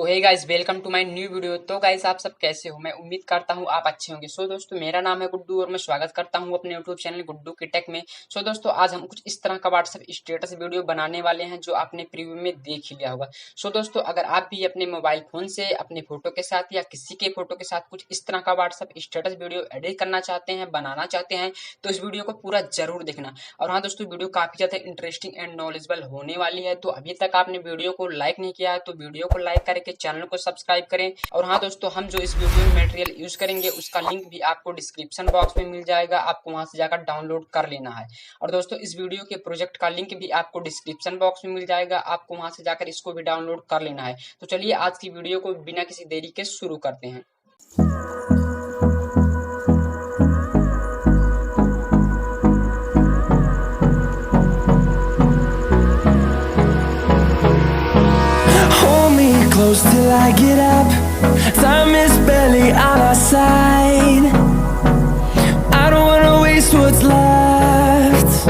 Hey guys, welcome to my new video. तो guys, आप सब कैसे हो? मैं उम्मीद करता हूँ आप अच्छे होंगे। सो दोस्तों, मेरा नाम है गुड्डू और मैं स्वागत करता हूँ अपने यूट्यूब चैनल गुड्डू की टेक में। सो दोस्तों, आज हम कुछ इस तरह का व्हाट्सएप स्टेटस वीडियो बनाने वाले हैं जो आपने प्रीव्यू में देख ही लिया होगा। सो दोस्तों, अगर आप भी अपने मोबाइल फोन से अपने फोटो के साथ या किसी के फोटो के साथ कुछ इस तरह का व्हाट्सएप स्टेटस वीडियो एडिट करना चाहते हैं, बनाना चाहते हैं, तो इस वीडियो को पूरा जरूर देखना। और हाँ दोस्तों, वीडियो काफी ज्यादा इंटरेस्टिंग एंड नॉलेजेबल होने वाली है। तो अभी तक आपने वीडियो को लाइक नहीं किया है तो वीडियो को लाइक करके चैनल को सब्सक्राइब करें। और हाँ दोस्तों, हम जो इस वीडियो में मटेरियल यूज करेंगे उसका लिंक भी आपको डिस्क्रिप्शन बॉक्स में मिल जाएगा, आपको वहां से जाकर डाउनलोड कर लेना है। और दोस्तों, इस वीडियो के प्रोजेक्ट का लिंक भी आपको डिस्क्रिप्शन बॉक्स में मिल जाएगा, आपको वहां से जाकर इसको भी डाउनलोड कर लेना है। तो चलिए आज की वीडियो को बिना किसी देरी के शुरू करते हैं। Close till I get up. Time is barely on our side. I don't wanna waste what's left.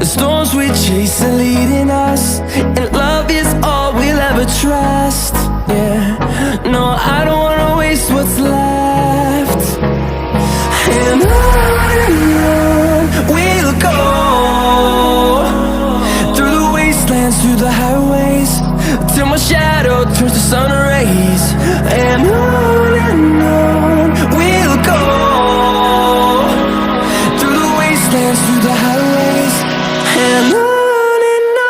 The storms we chase are leading us, and love is all we'll ever trust. Yeah, no, I don't wanna waste what's left. And on we'll go, through the wastelands, through the highways, till my shadow turns to sun rays. And on we'll go, through the wastelands, through the highways, and on we'll go.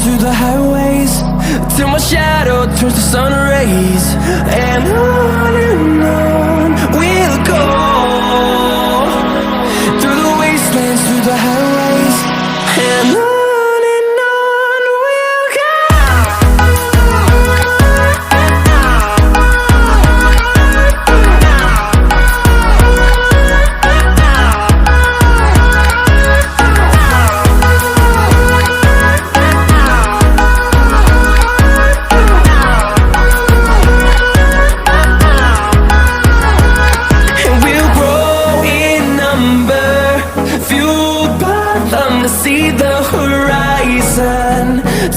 Through the highways, till my shadow turns to sun rays. And on we'll go, through the wastelands, through the highways, and on we'll go. See the horizon,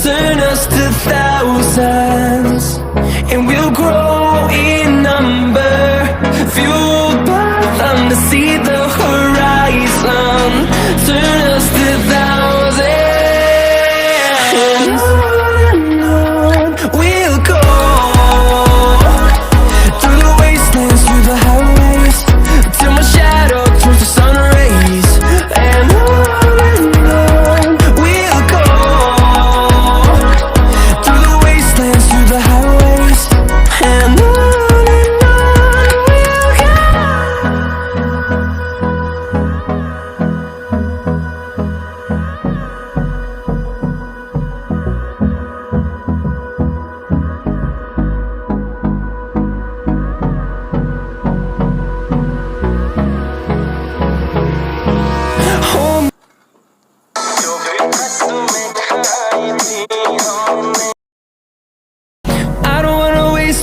turn us to thousands, and we'll grow in number, fueled by them to see the horizon, turn us to thousands, and on we'll go, through the wastelands, through the highways, till my shadow turns to sun rays. And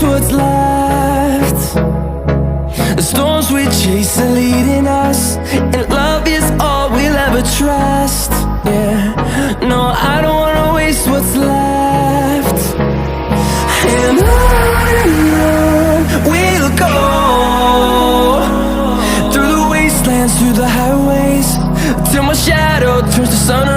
what's left. The storms we chase are leading us, and love is all we'll ever trust. Yeah, no, I don't wanna waste what's left. And on we'll go, through the wastelands, through the highways, till my shadow turns to sun